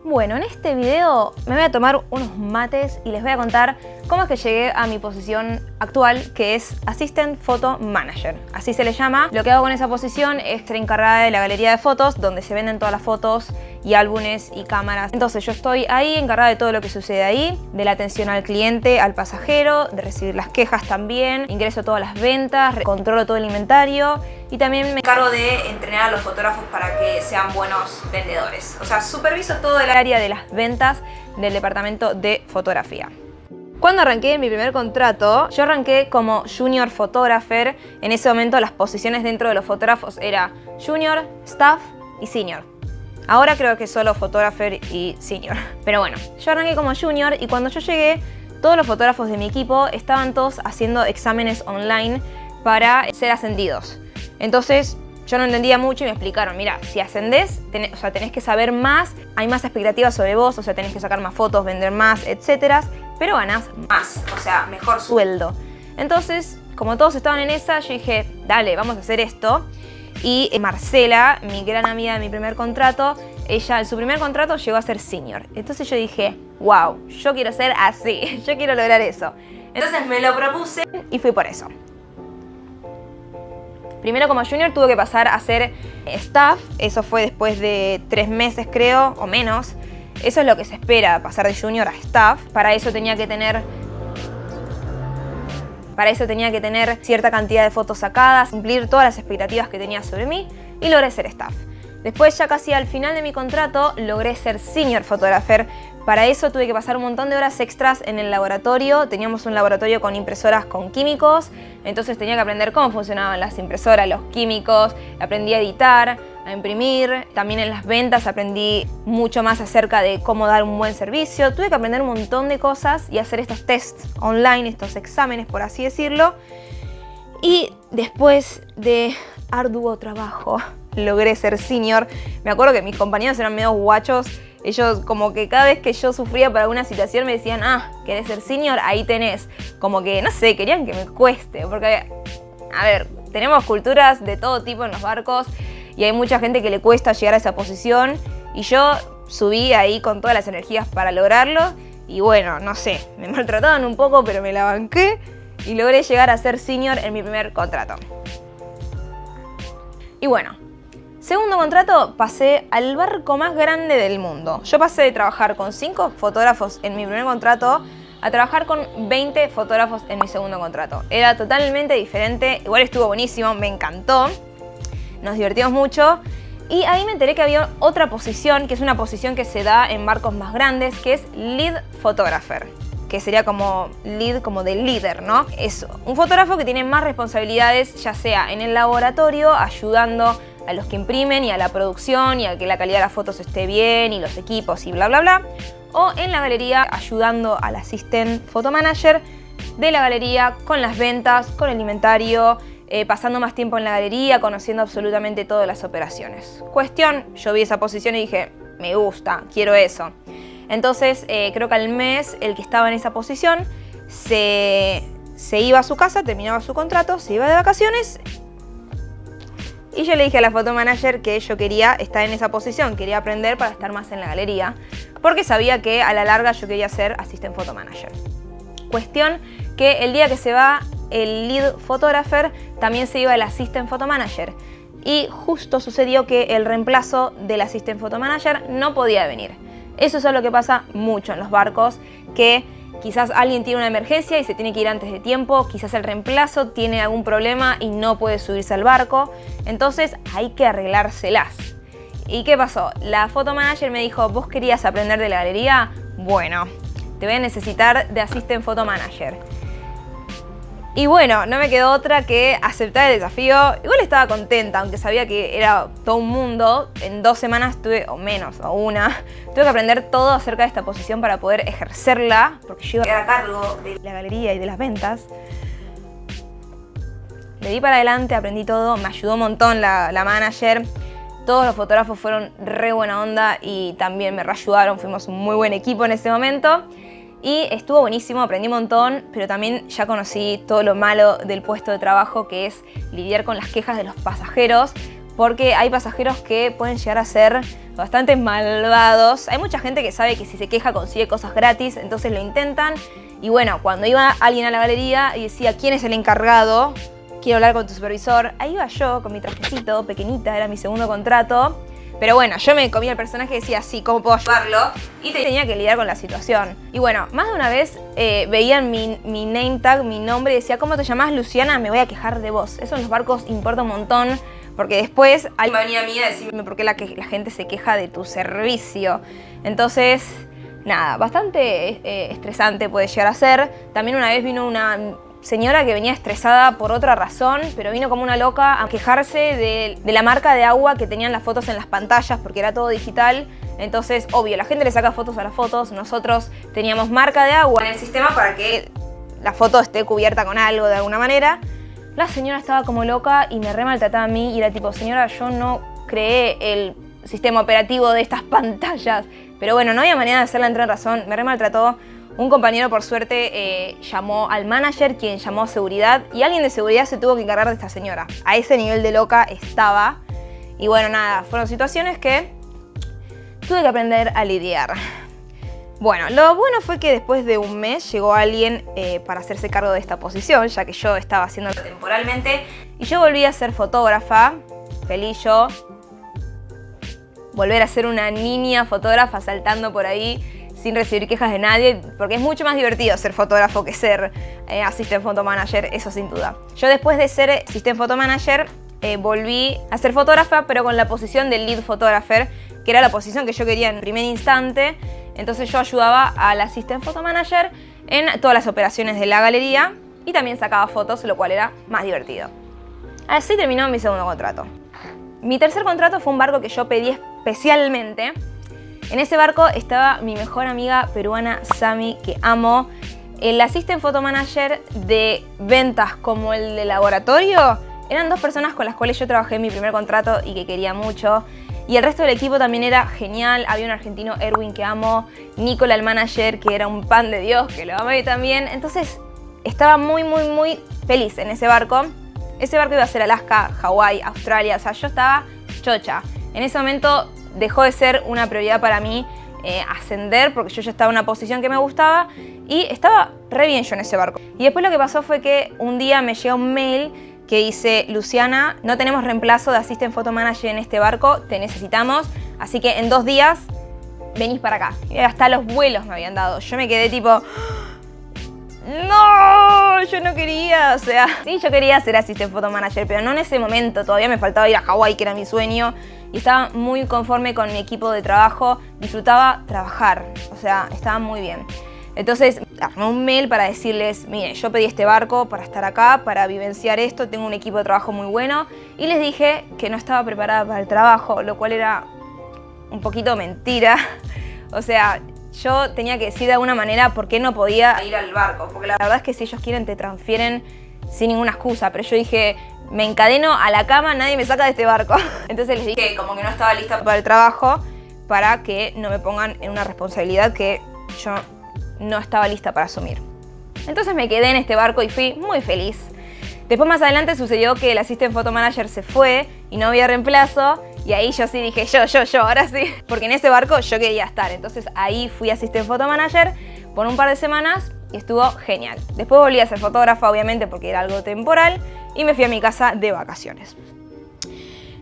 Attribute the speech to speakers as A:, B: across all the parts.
A: Bueno, en este video me voy a tomar unos mates y les voy a contar cómo es que llegué a mi posición actual, que es Assistant Photo Manager. Así se le llama. Lo que hago con esa posición es ser encargada de la galería de fotos, donde se venden todas las fotos y álbumes y cámaras. Entonces yo estoy ahí encargada de todo lo que sucede ahí, de la atención al cliente, al pasajero, de recibir las quejas también, ingreso todas las ventas, controlo todo el inventario y también me encargo de entrenar a los fotógrafos para que sean buenos vendedores. O sea, superviso todo el área de las ventas del departamento de fotografía. Cuando arranqué mi primer contrato, yo arranqué como Junior Photographer. En ese momento las posiciones dentro de los fotógrafos era Junior, Staff y Senior. Ahora creo que solo Photographer y Senior. Pero bueno, yo arranqué como Junior y cuando yo llegué, todos los fotógrafos de mi equipo estaban todos haciendo exámenes online para ser ascendidos. Entonces yo no entendía mucho y me explicaron, mira, si ascendés, tenés que saber más, hay más expectativas sobre vos, o sea, tenés que sacar más fotos, vender más, etcétera, pero ganás más, o sea, mejor sueldo. Entonces, como todos estaban en esa, yo dije, dale, vamos a hacer esto. Y Marcela, mi gran amiga de mi primer contrato, ella en su primer contrato llegó a ser senior. Entonces yo dije, wow, yo quiero ser así, yo quiero lograr eso. Entonces me lo propuse y fui por eso. Primero como junior tuve que pasar a ser staff, eso fue después de 3 meses creo, o menos. Eso es lo que se espera, pasar de junior a staff. Para eso tenía que tener cierta cantidad de fotos sacadas, cumplir todas las expectativas que tenía sobre mí y logré ser staff. Después, ya casi al final de mi contrato, logré ser senior photographer. Para eso tuve que pasar un montón de horas extras en el laboratorio. Teníamos un laboratorio con impresoras con químicos, entonces tenía que aprender cómo funcionaban las impresoras, los químicos, aprendí a editar, a imprimir. También en las ventas aprendí mucho más acerca de cómo dar un buen servicio. Tuve que aprender un montón de cosas y hacer estos tests online, estos exámenes, por así decirlo. Y después de arduo trabajo, logré ser senior. Me acuerdo que mis compañeros eran medio guachos. Ellos como que cada vez que yo sufría por alguna situación me decían, ¿querés ser senior? Ahí tenés. Como que, no sé, querían que me cueste. Porque, a ver, tenemos culturas de todo tipo en los barcos y hay mucha gente que le cuesta llegar a esa posición. Y yo subí ahí con todas las energías para lograrlo. Y bueno, no sé, me maltrataban un poco, pero me la banqué. Y logré llegar a ser senior en mi primer contrato. Y bueno, segundo contrato, pasé al barco más grande del mundo. Yo pasé de trabajar con 5 fotógrafos en mi primer contrato a trabajar con 20 fotógrafos en mi segundo contrato. Era totalmente diferente, igual estuvo buenísimo, me encantó, nos divertimos mucho. Y ahí me enteré que había otra posición, que es una posición que se da en barcos más grandes, que es Lead Photographer, que sería como lead, como de líder, ¿no? Es un fotógrafo que tiene más responsabilidades, ya sea en el laboratorio, ayudando a los que imprimen y a la producción y a que la calidad de las fotos esté bien y los equipos y bla bla bla, o en la galería ayudando al Assistant Photo Manager de la galería con las ventas, con el inventario, pasando más tiempo en la galería, conociendo absolutamente todas las operaciones. Cuestión, yo vi esa posición y dije, me gusta, quiero eso. Entonces creo que al mes el que estaba en esa posición se iba a su casa, terminaba su contrato, se iba de vacaciones. Y yo le dije a la photo manager que yo quería estar en esa posición, quería aprender para estar más en la galería, porque sabía que a la larga yo quería ser Assistant Photo Manager. Cuestión que el día que se va el Lead Photographer, también se iba el Assistant Photo Manager. Y justo sucedió que el reemplazo del Assistant Photo Manager no podía venir. Eso es lo que pasa mucho en los barcos, que quizás alguien tiene una emergencia y se tiene que ir antes de tiempo, quizás el reemplazo tiene algún problema y no puede subirse al barco, entonces hay que arreglárselas. ¿Y qué pasó? La photo manager me dijo, ¿vos querías aprender de la galería? Bueno, te voy a necesitar de Assistant Photo Manager. Y bueno, no me quedó otra que aceptar el desafío. Igual estaba contenta, aunque sabía que era todo un mundo. En 2 semanas tuve, o menos, o una, tuve que aprender todo acerca de esta posición para poder ejercerla, porque yo iba a cargo de la galería y de las ventas. Le di para adelante, aprendí todo, me ayudó un montón la manager. Todos los fotógrafos fueron re buena onda y también me reayudaron, fuimos un muy buen equipo en ese momento. Y estuvo buenísimo, aprendí un montón, pero también ya conocí todo lo malo del puesto de trabajo, que es lidiar con las quejas de los pasajeros, porque hay pasajeros que pueden llegar a ser bastante malvados. Hay mucha gente que sabe que si se queja consigue cosas gratis, entonces lo intentan. Y bueno, cuando iba alguien a la galería y decía ¿quién es el encargado? Quiero hablar con tu supervisor. Ahí iba yo con mi trajecito, pequeñita, era mi segundo contrato. Pero bueno, yo me comía el personaje y decía, sí, ¿cómo puedo ayudarlo? Y tenía que lidiar con la situación. Y bueno, más de una vez veían mi name tag, mi nombre, y decía, ¿cómo te llamás, Luciana? Me voy a quejar de vos. Eso en los barcos importa un montón, porque después alguien va a venir a mí a decirme por qué la gente se queja de tu servicio. Entonces, nada, bastante estresante puede llegar a ser. También una vez vino una señora que venía estresada por otra razón, pero vino como una loca a quejarse de la marca de agua que tenían las fotos en las pantallas, porque era todo digital. Entonces, obvio, la gente le saca fotos a las fotos. Nosotros teníamos marca de agua en el sistema para que la foto esté cubierta con algo de alguna manera. La señora estaba como loca y me re maltrataba a mí y era tipo, señora, yo no creé el sistema operativo de estas pantallas. Pero bueno, no había manera de hacerla entrar en razón, me re maltrató. Un compañero, por suerte, llamó al manager, quien llamó a seguridad, y alguien de seguridad se tuvo que encargar de esta señora. A ese nivel de loca estaba. Y bueno, nada, fueron situaciones que tuve que aprender a lidiar. Bueno, lo bueno fue que después de un mes llegó alguien para hacerse cargo de esta posición, ya que yo estaba haciéndolo temporalmente, y yo volví a ser fotógrafa, feliz yo. Volver a ser una niña fotógrafa saltando por ahí sin recibir quejas de nadie, porque es mucho más divertido ser fotógrafo que ser assistant photo manager, eso sin duda. Yo después de ser assistant photo manager volví a ser fotógrafa, pero con la posición de lead photographer, que era la posición que yo quería en primer instante. Entonces yo ayudaba al assistant photo manager en todas las operaciones de la galería y también sacaba fotos, lo cual era más divertido. Así terminó mi segundo contrato. Mi tercer contrato fue un barco que yo pedí especialmente. En ese barco estaba mi mejor amiga peruana, Sami, que amo. El assistant photo manager de ventas como el de laboratorio eran dos personas con las cuales yo trabajé en mi primer contrato y que quería mucho. Y el resto del equipo también era genial. Había un argentino, Erwin, que amo. Nicola, el manager, que era un pan de Dios, que lo amé también. Entonces estaba muy, muy, muy feliz en ese barco. Ese barco iba a ser Alaska, Hawái, Australia. O sea, yo estaba chocha. En ese momento dejó de ser una prioridad para mí ascender, porque yo ya estaba en una posición que me gustaba y estaba re bien yo en ese barco. Y después lo que pasó fue que un día me llega un mail que dice, Luciana, no tenemos reemplazo de assistant photo manager en este barco, te necesitamos, así que en 2 días venís para acá. Y hasta los vuelos me habían dado. Yo me quedé tipo, no, yo no quería, o sea, sí, yo quería ser assistant photo manager, pero no en ese momento, todavía me faltaba ir a Hawái, que era mi sueño, y estaba muy conforme con mi equipo de trabajo, disfrutaba trabajar, o sea, estaba muy bien. Entonces armé un mail para decirles, miren, yo pedí este barco para estar acá, para vivenciar esto, tengo un equipo de trabajo muy bueno, y les dije que no estaba preparada para el trabajo, lo cual era un poquito mentira. O sea, yo tenía que decir de alguna manera por qué no podía ir al barco, porque la verdad es que si ellos quieren te transfieren sin ninguna excusa, pero yo dije, me encadeno a la cama, nadie me saca de este barco. Entonces les dije como que no estaba lista para el trabajo, para que no me pongan en una responsabilidad que yo no estaba lista para asumir. Entonces me quedé en este barco y fui muy feliz. Después más adelante sucedió que el assistant photo manager se fue y no había reemplazo, y ahí yo sí dije, yo, ahora sí, porque en ese barco yo quería estar. Entonces ahí fui assistant photo manager por un par de semanas y estuvo genial. Después volví a ser fotógrafa, obviamente, porque era algo temporal, y me fui a mi casa de vacaciones.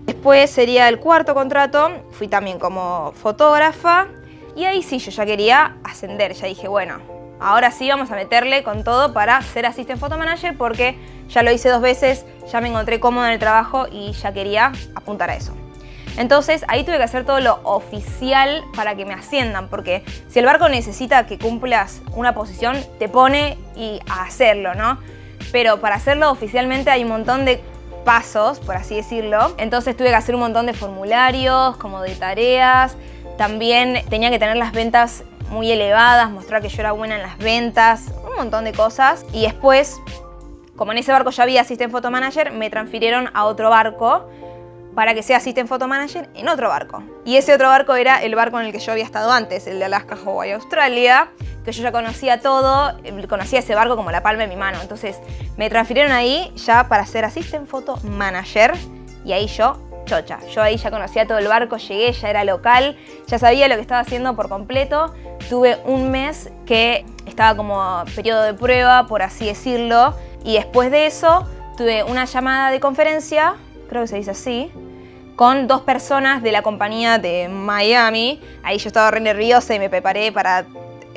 A: Después sería el cuarto contrato, fui también como fotógrafa, y ahí sí yo ya quería ascender, ya dije, bueno, ahora sí vamos a meterle con todo para ser assistant photo manager, porque ya lo hice 2 veces, ya me encontré cómoda en el trabajo y ya quería apuntar a eso. Entonces ahí tuve que hacer todo lo oficial para que me asciendan, porque si el barco necesita que cumplas una posición, te pone y a hacerlo, ¿no? Pero para hacerlo oficialmente hay un montón de pasos, por así decirlo. Entonces tuve que hacer un montón de formularios, como de tareas. También tenía que tener las ventas muy elevadas, mostrar que yo era buena en las ventas, un montón de cosas. Y después, como en ese barco ya había assistant photo manager, me transfirieron a otro barco para que sea assistant photo manager en otro barco. Y ese otro barco era el barco en el que yo había estado antes, el de Alaska, Hawái, Australia, que yo ya conocía todo, conocía ese barco como la palma de mi mano. Entonces me transfirieron ahí ya para ser Assistant Photo Manager y ahí yo, chocha. Yo ahí ya conocía todo el barco, llegué, ya era local, ya sabía lo que estaba haciendo por completo. Tuve un mes que estaba como periodo de prueba, por así decirlo, y después de eso tuve una llamada de conferencia, creo que se dice así, con 2 personas de la compañía de Miami. Ahí yo estaba re nerviosa y me preparé para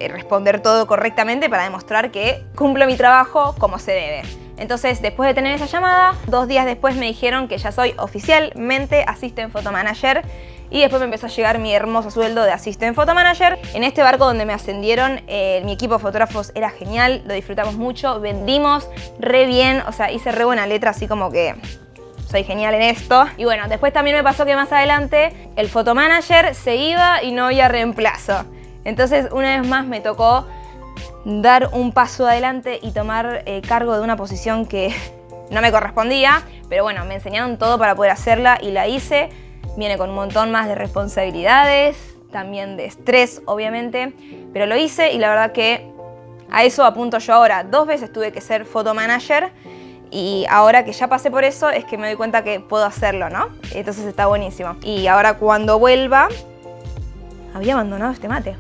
A: responder todo correctamente para demostrar que cumplo mi trabajo como se debe. Entonces, después de tener esa llamada, 2 días después me dijeron que ya soy oficialmente Assistant Photo Manager y después me empezó a llegar mi hermoso sueldo de Assistant Photo Manager. En este barco donde me ascendieron, mi equipo de fotógrafos era genial, lo disfrutamos mucho, vendimos re bien, o sea, hice re buena letra, así como que soy genial en esto. Y bueno, después también me pasó que más adelante el Photo Manager se iba y no había reemplazo. Entonces, una vez más me tocó dar un paso adelante y tomar cargo de una posición que no me correspondía, pero bueno, me enseñaron todo para poder hacerla y la hice. Viene con un montón más de responsabilidades, también de estrés, obviamente, pero lo hice y la verdad que a eso apunto yo ahora. 2 veces tuve que ser Photo Manager y ahora que ya pasé por eso es que me doy cuenta que puedo hacerlo, ¿no? Entonces está buenísimo. Y ahora cuando vuelva... Había abandonado este mate.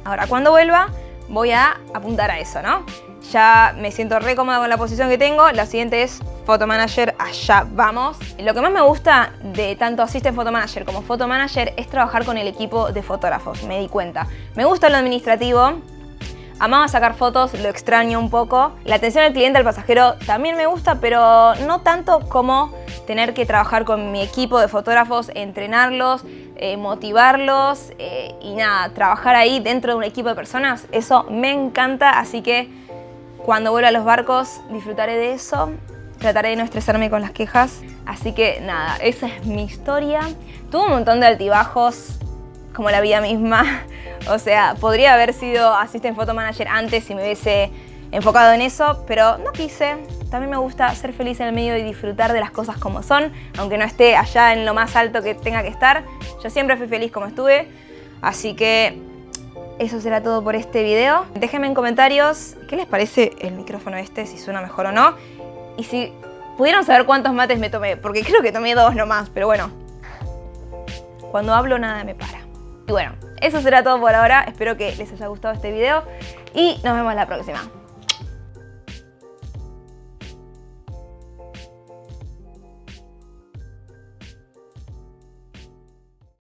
A: Ahora cuando vuelva voy a apuntar a eso, ¿no? Ya me siento re cómoda con la posición que tengo. La siguiente es Photo Manager, allá vamos. Lo que más me gusta de tanto Assistant Photo Manager como Photo Manager es trabajar con el equipo de fotógrafos, me di cuenta. Me gusta lo administrativo, amaba sacar fotos, lo extraño un poco. La atención al cliente, al pasajero también me gusta, pero no tanto como tener que trabajar con mi equipo de fotógrafos, entrenarlos, motivarlos y nada, trabajar ahí dentro de un equipo de personas, eso me encanta, así que cuando vuelva a los barcos disfrutaré de eso, trataré de no estresarme con las quejas, así que nada, esa es mi historia. Tuve un montón de altibajos, como la vida misma, o sea, podría haber sido Assistant Photo Manager antes si me hubiese enfocado en eso, pero no quise. También me gusta ser feliz en el medio y disfrutar de las cosas como son, aunque no esté allá en lo más alto que tenga que estar. Yo siempre fui feliz como estuve, así que eso será todo por este video. Déjenme en comentarios qué les parece el micrófono este, si suena mejor o no, y si pudieron saber cuántos mates me tomé, porque creo que tomé 2 nomás, pero bueno, cuando hablo nada me para. Y bueno, eso será todo por ahora, espero que les haya gustado este video y nos vemos la próxima.